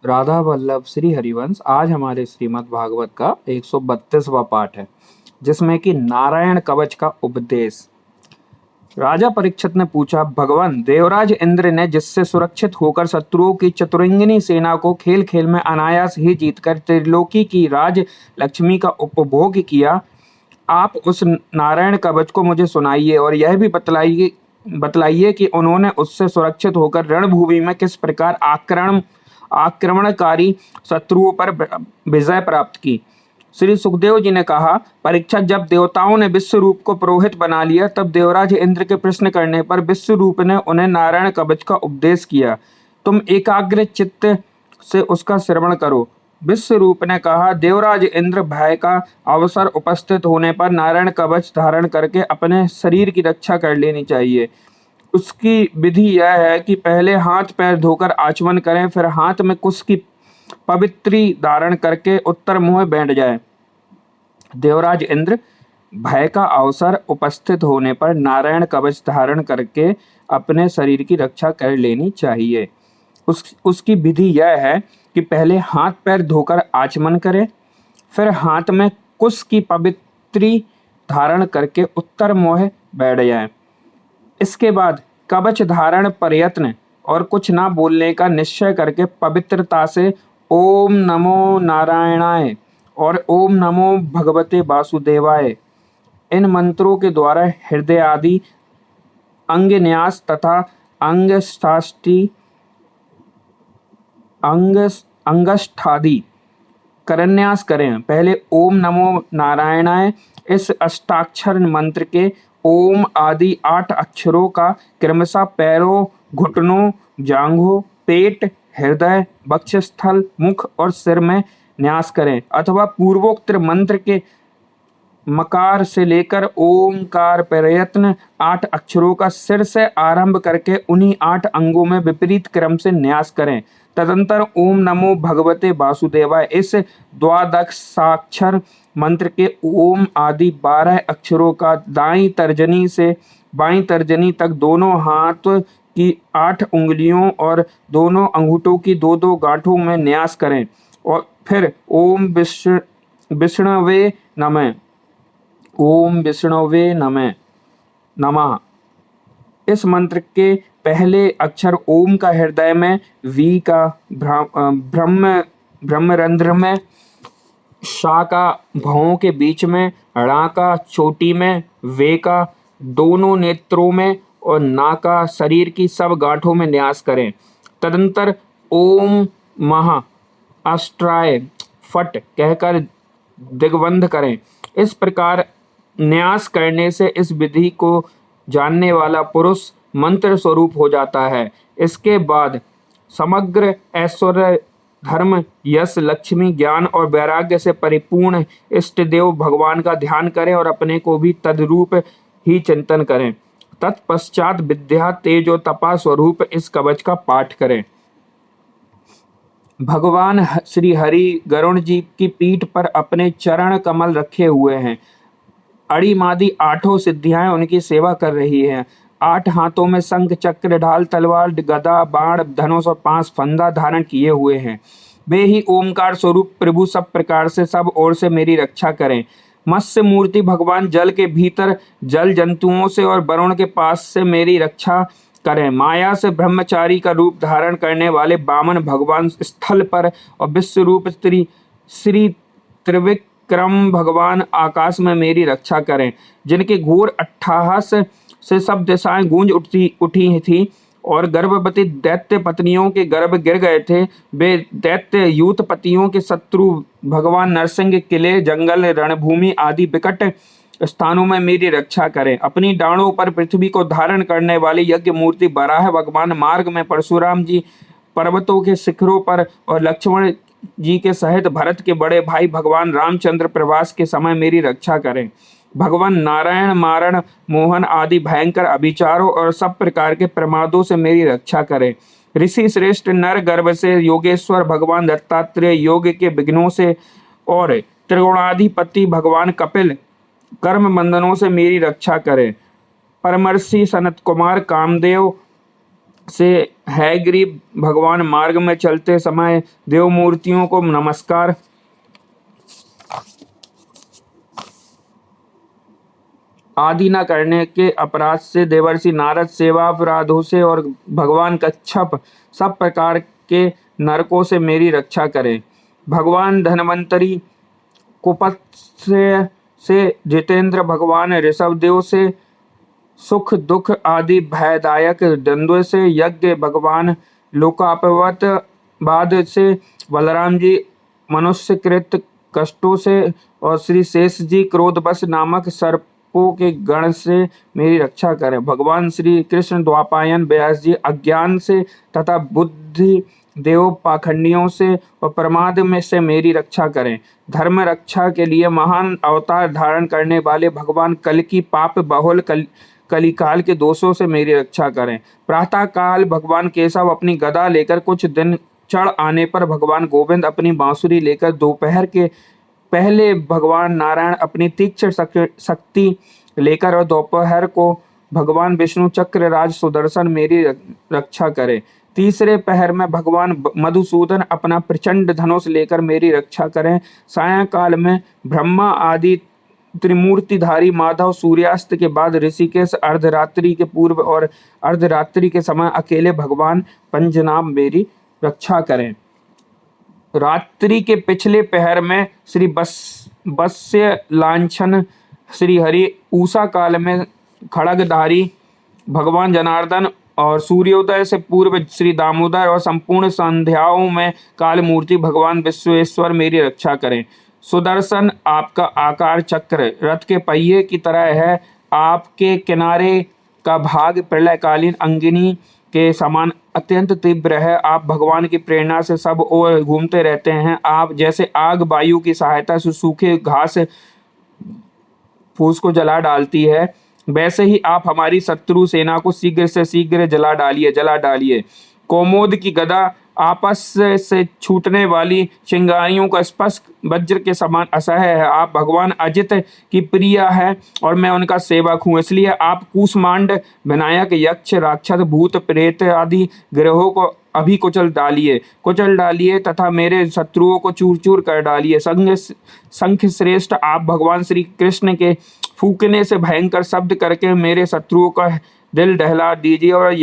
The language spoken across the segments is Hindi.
राधा वल्लभ श्री हरिवंश। आज हमारे श्रीमद् भागवत का 132वां पाठ है, जिसमें कि नारायण कवच का उपदेश। राजा परीक्षित ने पूछा, भगवान, देवराज इंद्र ने जिससे सुरक्षित होकर शत्रुओं की चतुरंगिनी सेना को खेल खेल में अनायास ही जीतकर त्रिलोकी की राज लक्ष्मी का उपभोग किया, आप उस नारायण कवच को मुझे सुनाइए और यह भी बतलाइए कि उन्होंने उससे सुरक्षित होकर रणभूमि में किस प्रकार आक्रमणकारी शत्रुओं पर विजय प्राप्त की। श्री सुखदेव जी ने कहा, परीक्षक, जब देवताओं ने विश्वरूप को पुरोहित बना लिया, तब देवराज इंद्र के प्रश्न करने पर विश्वरूप ने उन्हें नारायण कवच का उपदेश किया। तुम एकाग्र चित्त से उसका श्रवण करो। विश्वरूप ने कहा, देवराज इंद्र, भय का अवसर उपस्थित होने पर नारायण कवच धारण करके अपने शरीर की रक्षा कर लेनी चाहिए। उसकी विधि यह है कि पहले हाथ पैर धोकर आचमन करें, फिर हाथ में कुश की पवित्री धारण करके उत्तर मुंह बैठ जाए। देवराज इंद्र, भय का अवसर उपस्थित होने पर नारायण कवच धारण करके अपने शरीर की रक्षा कर लेनी चाहिए। उसकी विधि यह है कि पहले हाथ पैर धोकर आचमन करें, फिर हाथ में कुश की पवित्री धारण करके उत्तर मुंह बैठ जाए। इसके बाद कवच धारण प्रयत्न और कुछ ना बोलने का निश्चय करके पवित्रता से ओम नमो नारायणाय और ओम नमो भगवते वासुदेवाय इन मंत्रों के द्वारा हृदय आदि अंगन्यास तथा अंगष्ठादि करन्यास करें। पहले ओम नमो नारायणाय इस अष्टाक्षर मंत्र के ओम आदि 8 अक्षरों का क्रमशः पैरों, घुटनों, जांघों, पेट, हृदय, वक्षस्थल, मुख और सिर में न्यास करें, अथवा पूर्वोक्त मंत्र के मकार से लेकर ओमकार प्रयत्न 8 अक्षरों का सिर से आरंभ करके उन्हीं 8 अंगों में विपरीत क्रम से न्यास करें। तदंतर ओम नमो भगवते वासुदेवाय इस द्वादशाक्षर मंत्र के ओम आदि 12 अक्षरों का दाईं तर्जनी से बाईं तर्जनी तक दोनों हाथ की 8 उंगलियों और दोनों अंगूठों की 2-2 गांठों में न्यास करें और फिर ओम विष्णवे नमः, ओम विष्णवे नमः इस मंत्र के पहले अक्षर ओम का हृदय में, वी का ब्रह्मरंध्र में, शा का भौं के बीच में, ड़ा का चोटी में, वे का दोनों नेत्रों में और ना का शरीर की सब गांठों में न्यास करें। तदंतर ओम महा अष्ट्राय फट कहकर दिग्बंध करें। इस प्रकार न्यास करने से इस विधि को जानने वाला पुरुष मंत्र स्वरूप हो जाता है। इसके बाद समग्र ऐश्वर्य, धर्म, यश, लक्ष्मी, ज्ञान और वैराग्य से परिपूर्ण इष्ट देव भगवान का ध्यान करें और अपने को भी तद्रूप ही चिंतन करें। तत्पश्चात विद्या, तेज और तपा स्वरूप इस कवच का पाठ करें। भगवान श्री हरि गरुण जी की पीठ पर अपने चरण कमल रखे हुए हैं। अड़ीमादी 8 सिद्धियां उनकी सेवा कर रही हैं। 8 हाथों में शंख, चक्र, ढाल, तलवार, गदा, बाण, धनुष और 5 फंदा धारण किए हुए हैं। वे ही ओमकार स्वरूप प्रभु सब प्रकार से सब ओर से मेरी रक्षा करें। मत्स्य मूर्ति भगवान जल के भीतर जल जंतुओं से और वरुण के पास से मेरी रक्षा करें। माया से ब्रह्मचारी का रूप धारण करने वाले वामन भगवान स्थल पर और विश्वरूप श्री त्रिविक्रम भगवान आकाश में मेरी रक्षा करें। जिनके घोर अट्टहास से सब दिशाएं गूंज उठी थी और गर्भवती दैत्य पत्नियों के गर्भ गिर गए थे, वे दैत्य यूथपतियों के शत्रु भगवान नरसिंह किले, जंगल, रणभूमि आदि विकट स्थानों में मेरी रक्षा करें। अपनी डाणों पर पृथ्वी को धारण करने वाली यज्ञ मूर्ति बराह भगवान मार्ग में, परशुराम जी पर्वतों के शिखरों पर और लक्ष्मण जी के सहित भरत के बड़े भाई भगवान रामचंद्र प्रवास के समय मेरी रक्षा करें। भगवान नारायण मारण, मोहन आदि भयंकर अभिचारों और सब प्रकार के प्रमादों से मेरी रक्षा करें। ऋषि श्रेष्ठ नर गर्भ से योगेश्वर भगवान दत्तात्रेय योग के विघ्नों से और त्रिगुणाधिपति भगवान कपिल कर्म बंधनों से मेरी रक्षा करें। परमर्षि सनत कुमार कामदेव से हैग्रीव भगवान मार्ग में चलते समय देव मूर्तियों को नमस्कार आदि न करने के अपराध से, देवर्षि नारद सेवा अपराधों से और भगवान कच्छप सब प्रकार के नरकों से मेरी रक्षा करें। भगवान धन्वंतरी कुपत्स्य से, जितेंद्र भगवान ऋषभदेव से, सुख दुख आदि भयदायक द्वंद्व से, यज्ञ भगवान लोकापवत बाद से, बलराम जी मनुष्यकृत कष्टों से और श्री शेष जी क्रोधवश नामक सर्पों के गण से मेरी रक्षा करें। भगवान श्री कृष्ण द्वापायन व्यास जी अज्ञान से तथा बुद्धि देव पाखंडियों से और प्रमाद में से मेरी रक्षा करें। धर्म रक्षा के लिए महान अवतार धारण करने वाले भगवान कल की पाप बहुल कलिकाल के दोषों से मेरी रक्षा करें। प्रातः काल भगवान केशव अपनी गदा लेकर, कुछ दिन चढ़ आने पर भगवान गोविंद अपनी बांसुरी लेकर, दोपहर के पहले भगवान नारायण अपनी तीक्ष्ण शक्ति लेकर और दोपहर को भगवान विष्णु चक्रराज सुदर्शन मेरी रक्षा करें। तीसरे पहर में भगवान मधुसूदन अपना प्रचंड धनुष लेकर मेरी रक्षा करें। सायंकाल में ब्रह्मा आदि त्रिमूर्तिधारी माधव सूर्यास्त के बाद ऋषिकेश, अर्धरात्रि के पूर्व और अर्धरात्रि के समय अकेले भगवान पंजनाभ मेरी रक्षा करें। रात्रि के पिछले पहर में श्री बस्य लांछन श्री हरि, उषा काल में खड़गधारी भगवान जनार्दन और सूर्योदय से पूर्व श्री दामोदर और संपूर्ण संध्याओं में काल मूर्ति भगवान विश्वेश्वर मेरी रक्षा करें। सुदर्शन आपका आकार चक्र रथ के पहिए की तरह है, आपके किनारे का भाग प्रलयकालीन अंगिनी के समान अत्यंत तीव्र है। आप भगवान की प्रेरणा से सब ओर घूमते रहते हैं। आप जैसे आग वायु की सहायता से सूखे घास फूस को जला डालती है, वैसे ही आप हमारी शत्रु सेना को शीघ्र से शीघ्र जला डालिए। कोमोद की गदा आपस से छूटने वाली चिंगारियों का स्पर्श वज्र के समान असह्य है। आप भगवान अजित की प्रिया है और मैं उनका सेवक हूँ, इसलिए आप कूष्मांड विनायक यक्ष राक्षस भूत प्रेत आदि ग्रहों को अभी कुचल डालिए तथा मेरे शत्रुओं को चूर चूर कर डालिए। संख श्रेष्ठ आप भगवान श्री कृष्ण के फूकने से भयंकर शब्द करके मेरे शत्रुओं का दिल दहला दीजिए और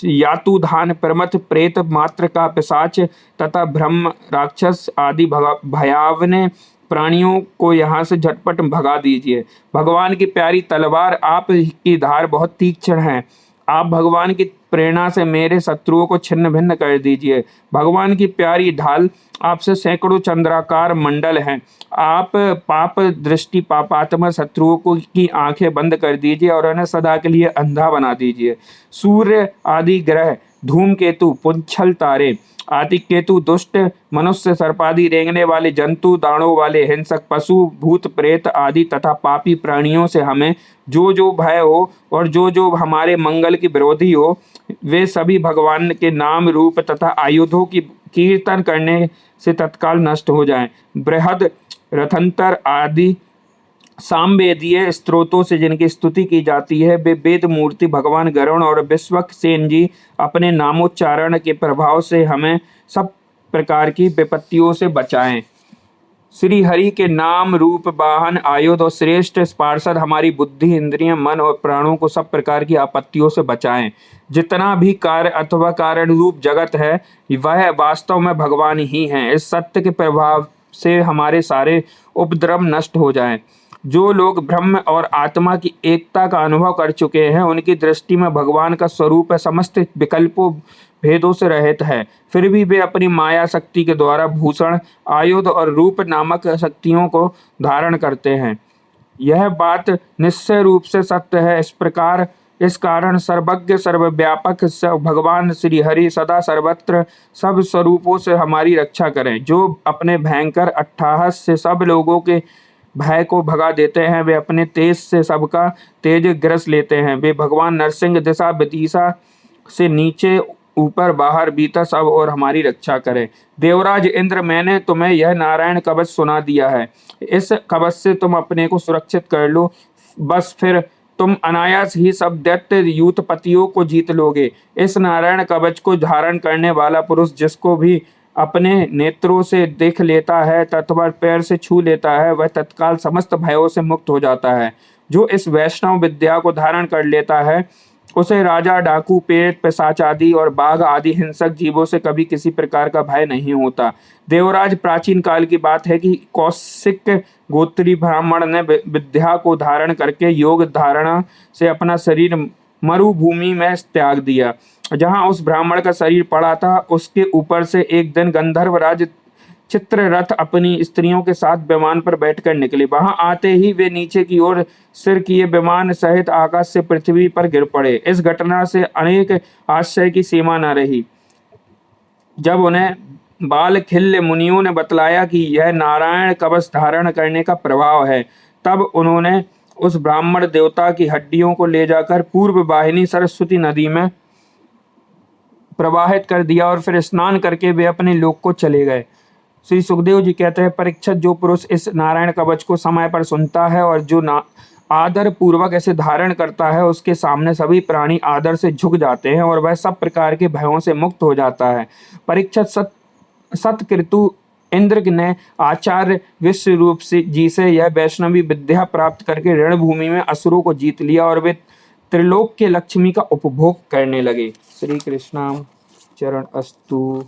यातुधान प्रमथ प्रेत मात्र का पिशाच तथा ब्रह्म राक्षस आदि भयावने प्राणियों को यहाँ से झटपट भगा दीजिए। भगवान की प्यारी तलवार आप की धार बहुत तीक्ष्ण है, आप भगवान की प्रेरणा से मेरे शत्रुओं को छिन्न भिन्न कर दीजिए। भगवान की प्यारी ढाल आपसे सैकड़ों चंद्राकार मंडल हैं। आप पाप दृष्टि पापात्मा शत्रुओं को की आंखें बंद कर दीजिए और उन्हें सदा के लिए अंधा बना दीजिए। सूर्य आदि ग्रह, धूमकेतु, पुंछल तारे आदि केतु, दुष्ट मनुष्य, सर्पादि रेंगने वाले जंतु, दाणों वाले हिंसक पशु, भूत प्रेत आदि तथा पापी प्राणियों से हमें जो भय हो और जो हमारे मंगल की विरोधी हो, वे सभी भगवान के नाम रूप तथा आयुधों की कीर्तन करने से तत्काल नष्ट हो जाएं। बृहद रथंतर आदि सामवेदीय स्त्रोतों से जिनकी स्तुति की जाती है, वे वेद मूर्ति भगवान गरुण और विश्वक्सेन जी अपने नामोच्चारण के प्रभाव से हमें सब प्रकार की विपत्तियों से बचाएं। श्री हरि के नाम रूप वाहन आयुध और श्रेष्ठ पार्षद हमारी बुद्धि इंद्रिय मन और प्राणों को सब प्रकार की आपत्तियों से बचाएं। जितना भी कार्य अथवा कारण रूप जगत है वह वास्तव में भगवान ही हैं। इस सत्य के प्रभाव से हमारे सारे उपद्रव नष्ट हो जाएं। जो लोग ब्रह्म और आत्मा की एकता का अनुभव कर चुके हैं, उनकी दृष्टि में भगवान का स्वरूप समस्त विकल्पों भेदों से रहित है, फिर भी वे अपनी माया शक्ति के द्वारा भूषण आयुध और रूप नामक शक्तियों को धारण करते हैं। यह बात निश्चय रूप से सत्य है। इस कारण सर्वज्ञ सर्वव्यापक भगवान श्री हरि सदा सर्वत्र सब स्वरूपों से हमारी रक्षा करें। जो अपने भयंकर अट्टहास से सब लोगों के भय को भगा देते हैं, वे अपने तेज से सबका तेज ग्रस लेते हैं। वे भगवान नरसिंह दिशा विदिशा से नीचे ऊपर बाहर भीतर सब और हमारी रक्षा करें। देवराज इंद्र, मैंने तुम्हें यह नारायण कवच सुना दिया है, इस कवच से तुम अपने को सुरक्षित कर लो। बस फिर तुम अनायास ही सब दैत्य यूथपतियों को जीत लोगे। इस नारायण कवच को धारण करने वाला पुरुष जिसको भी अपने नेत्रों से देख लेता है तथा पैर से छू लेता है, वह तत्काल समस्त भयों से मुक्त हो जाता है। जो इस वैष्णव विद्या को धारण कर लेता है उसे राजा, डाकू, पेट, पिशाच आदि और बाघ आदि हिंसक जीवों से कभी किसी प्रकार का भय नहीं होता। देवराज, प्राचीन काल की बात है कि कौशिक गोत्री ब्राह्मण ने विद्या को धारण करके योग धारणा से अपना शरीर मरुभूमि में त्याग दिया। जहाँ उस ब्राह्मण का शरीर पड़ा था उसके ऊपर से एक दिन गंधर्वराज चित्ररथ अपनी स्त्रियों के साथ विमान पर बैठकर निकले। वहां आते ही वे नीचे की ओर सिर किए विमान सहित आकाश से पृथ्वी पर गिर पड़े। इस घटना से अनेक आश्चर्य की सीमा न रही। जब उन्हें बालखिल्य मुनियों ने बतलाया कि यह नारायण कवच धारण करने का प्रभाव है, तब उन्होंने उस ब्राह्मण देवता की हड्डियों को ले जाकर पूर्व वाहिनी सरस्वती नदी में प्रवाहित कर दिया और फिर स्नान करके वे अपने लोक को चले गए। श्री सुखदेव जी कहते हैं, परीक्षित, जो पुरुष इस नारायण कवच को समय पर सुनता है और जो आदर पूर्वक इसे धारण करता है उसके सामने सभी प्राणी आदर से झुक जाते हैं और वह सब प्रकार के भयों से मुक्त हो जाता है। परीक्षित, सतकृतु इंद्र ने आचार्य विश्व रूप जी से यह वैष्णवी विद्या प्राप्त करके रणभूमि में असुरों को जीत लिया और वे त्रिलोक के लक्ष्मी का उपभोग करने लगे। श्री कृष्ण चरण अस्तु।